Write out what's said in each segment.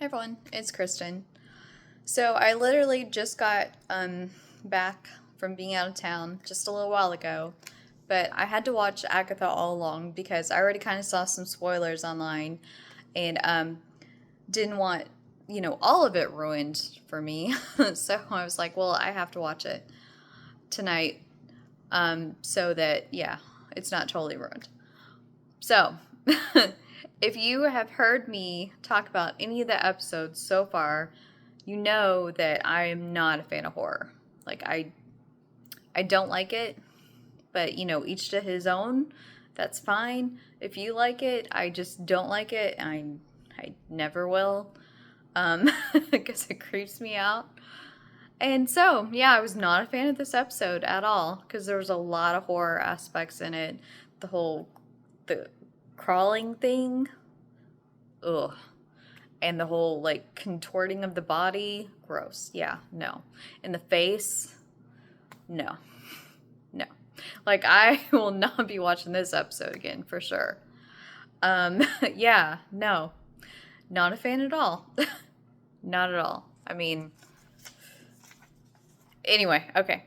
Everyone, it's Kristen. So I literally just got back from being out of town just a little while ago, but I had to watch Agatha all along because I already kind of saw some spoilers online and didn't want, all of it ruined for me. So I was like, well, I have to watch it tonight so that, yeah, it's not totally ruined. So, if you have heard me talk about any of the episodes so far, you know that I am not a fan of horror. Like I don't like it, but each to his own. That's fine. If you like it, I just don't like it, and I never will, because it creeps me out. And so, yeah, I was not a fan of this episode at all because there was a lot of horror aspects in it. The crawling thing, ugh, and the whole like contorting of the body, gross. Yeah, no. And the face, no, no. Like I will not be watching this episode again for sure. Yeah, no, not a fan at all. Not at all. I mean, anyway, okay.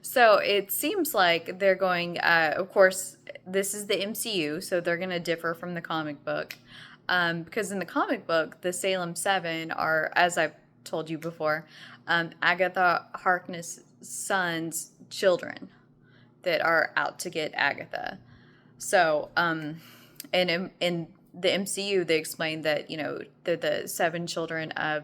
So it seems like they're going, of course, this is the MCU, so they're going to differ from the comic book. Because in the comic book, the Salem Seven are, as I've told you before, Agatha Harkness' son's children that are out to get Agatha. So, and in the MCU, they explained that, they're the seven children of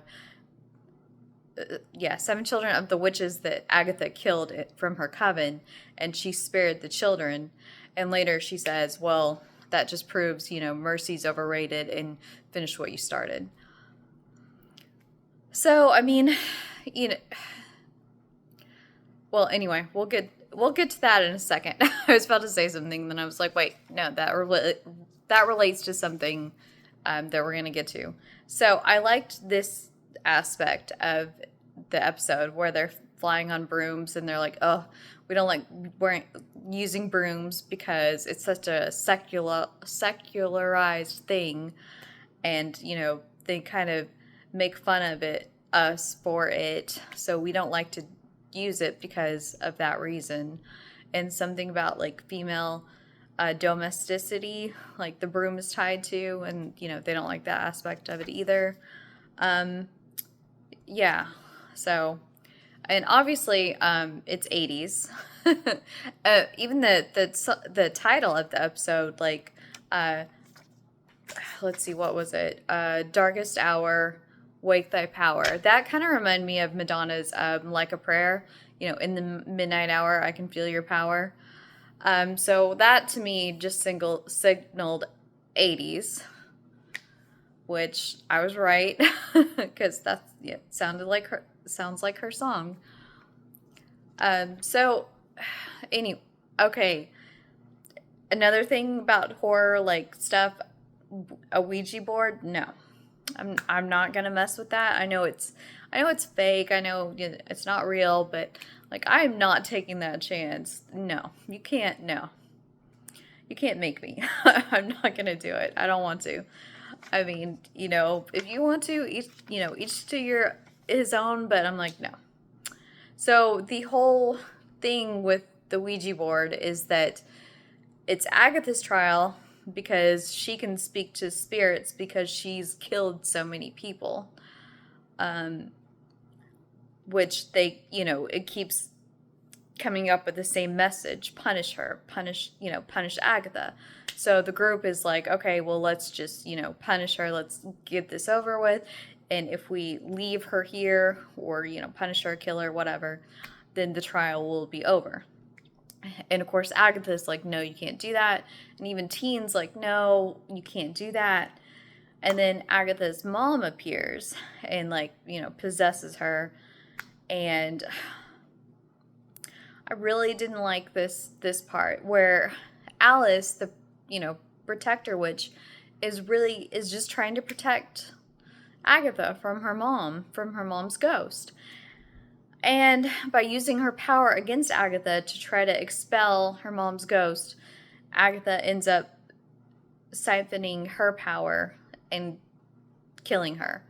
the witches that Agatha killed from her coven, and she spared the children. And later she says, well, that just proves, mercy's overrated and finish what you started. So, I mean, well, anyway, we'll get to that in a second. I was about to say something, then I was like, wait, no, that relates to something that we're going to get to. So I liked this aspect of the episode where they're flying on brooms and they're like, oh, we don't like using brooms because it's such a secularized thing, and they kind of make fun of us for it, so we don't like to use it because of that reason. And something about like female domesticity, like the broom is tied to, and they don't like that aspect of it either. Yeah, so, and obviously it's 80s. Even the title of the episode, like let's see, what was it, Darkest Hour, Wake Thy Power, that kind of reminded me of Madonna's Like a Prayer. In the midnight hour I can feel your power. So that to me just signaled 80s, which I was right, because sounds like her song. So okay, another thing about horror like stuff, a Ouija board, no, I'm not gonna mess with that. I know it's fake. I know it's not real, but like I'm not taking that chance. No, you can't. No, you can't make me. I'm not gonna do it. I don't want to. I mean, if you want to, each to his own. But I'm like, no. So the whole thing with the Ouija board is that it's Agatha's trial because she can speak to spirits because she's killed so many people. Which it keeps coming up with the same message: punish her, punish Agatha. So the group is like, okay, well, let's just punish her, let's get this over with, and if we leave her here or punish her, kill her, whatever, then the trial will be over. And of course Agatha's like, no, you can't do that. And even Teen's like, no, you can't do that. And then Agatha's mom appears and possesses her. And I really didn't like this part where Alice, the protector witch, is just trying to protect Agatha from her mom's ghost. And by using her power against Agatha to try to expel her mom's ghost, Agatha ends up siphoning her power and killing her.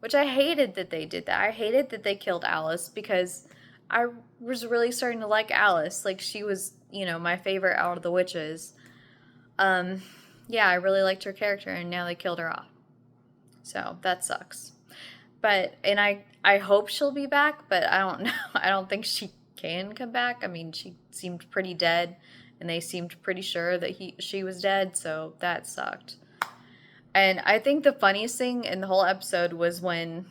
which I hated that they did that. I hated that they killed Alice because I was really starting to like Alice. Like, she was, my favorite out of the witches. Yeah, I really liked her character, and now they killed her off. So that sucks. But, and I hope she'll be back, but I don't know. I don't think she can come back. I mean, she seemed pretty dead, and they seemed pretty sure that she was dead, so that sucked. And I think the funniest thing in the whole episode was when,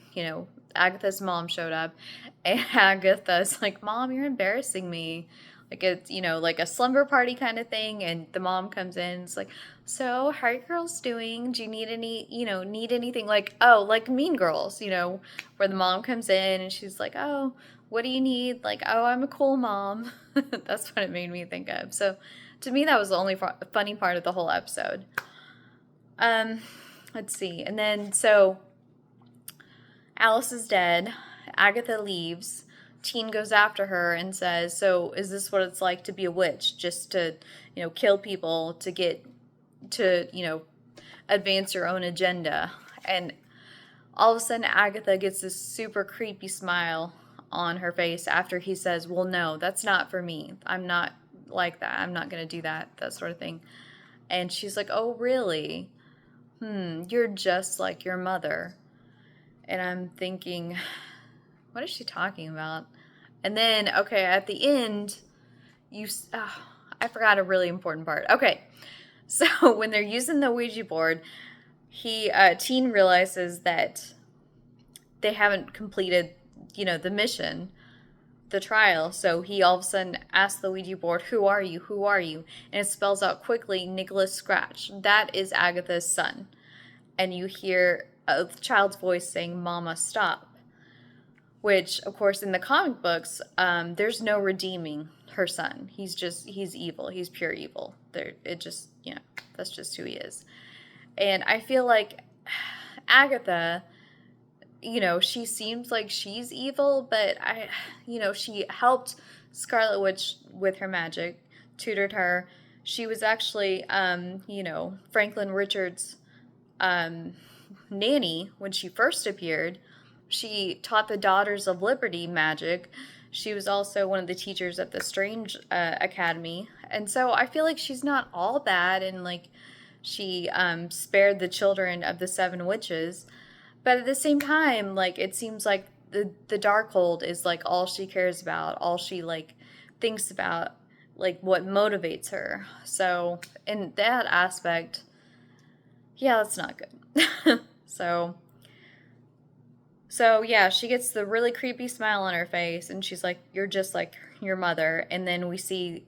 Agatha's mom showed up, and Agatha's like, "Mom, you're embarrassing me." Like, it's, like a slumber party kind of thing, and the mom comes in, and it's like, "So, how are you girls doing? Do you need need anything?" Like, oh, like Mean Girls, where the mom comes in, and she's like, "Oh, what do you need?" Like, "Oh, I'm a cool mom." That's what it made me think of. So, to me, that was the only funny part of the whole episode. Let's see. And then, so Alice is dead. Agatha leaves. Teen goes after her and says, "So is this what it's like to be a witch? Just to, kill people to get to, advance your own agenda?" And all of a sudden, Agatha gets this super creepy smile on her face after he says, "Well, no, that's not for me. I'm not like that. I'm not going to do that sort of thing." And she's like, "Oh, really? You're just like your mother." And I'm thinking, what is she talking about? And then, okay, at the end, I forgot a really important part. Okay, so when they're using the Ouija board, Teen realizes that they haven't completed, the mission, the trial. So he all of a sudden asks the Ouija board, "Who are you? Who are you?" And it spells out quickly, Nicholas Scratch. That is Agatha's son. And you hear a child's voice saying, "Mama, stop." Which, of course, in the comic books, there's no redeeming her son. He's evil. He's pure evil. That's just who he is. And I feel like Agatha, she seems like she's evil, but she helped Scarlet Witch with her magic, tutored her. She was actually, Franklin Richards' nanny when she first appeared. She taught the Daughters of Liberty magic. She was also one of the teachers at the Strange Academy. And so I feel like she's not all bad, and like she spared the children of the 7 witches. But at the same time, like, it seems like the Darkhold is like all she cares about, all she like thinks about, like what motivates her. So in that aspect, yeah, that's not good. So yeah, she gets the really creepy smile on her face, and she's like, "You're just like your mother." And then we see,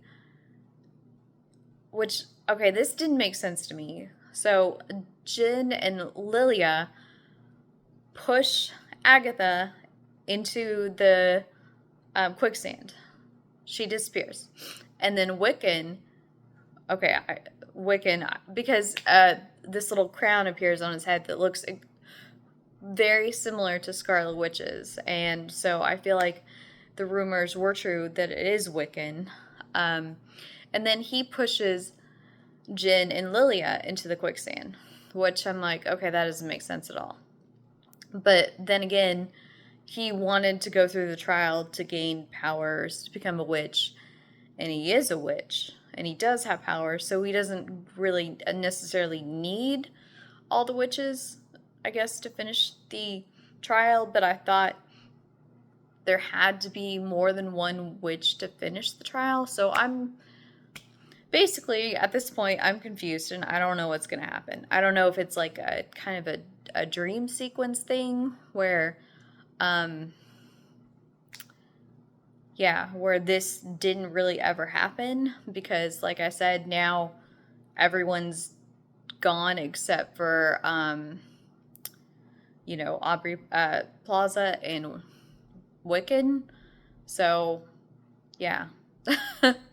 okay, this didn't make sense to me. So Jin and Lilia push Agatha into the quicksand. She disappears. And then Wiccan, because this little crown appears on his head that looks very similar to Scarlet Witch's, and so I feel like the rumors were true that it is Wiccan. And then he pushes Jin and Lilia into the quicksand, which I'm like, okay, that doesn't make sense at all. But then again, he wanted to go through the trial to gain powers to become a witch, and he is a witch, and he does have powers, so he doesn't really necessarily need all the witches, I guess, to finish the trial. But I thought there had to be more than one witch to finish the trial. So I'm basically, at this point, I'm confused, and I don't know what's going to happen. I don't know if it's like a kind of a dream sequence thing where, where this didn't really ever happen, because like I said, now everyone's gone except for, Aubrey Plaza and Wiccan. So, yeah.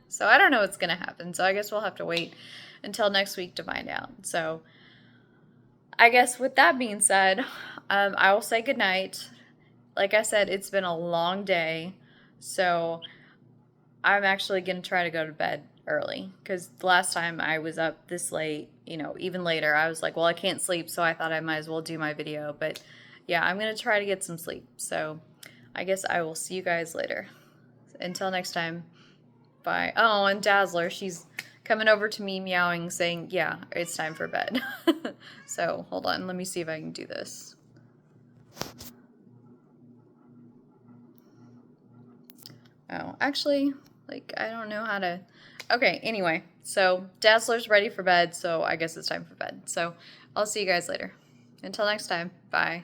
So I don't know what's going to happen. So I guess we'll have to wait until next week to find out. So I guess with that being said, I will say goodnight. Like I said, it's been a long day. So I'm actually going to try to go to bed early. Because the last time I was up this late, even later, I was like, well, I can't sleep, so I thought I might as well do my video. But yeah, I'm going to try to get some sleep. So I guess I will see you guys later. Until next time, bye. Oh, and Dazzler, she's coming over to me meowing, saying, yeah, it's time for bed. So hold on, let me see if I can do this. Oh, actually, like, I don't know how to... Okay, anyway, so Dazzler's ready for bed, so I guess it's time for bed. So I'll see you guys later. Until next time, bye.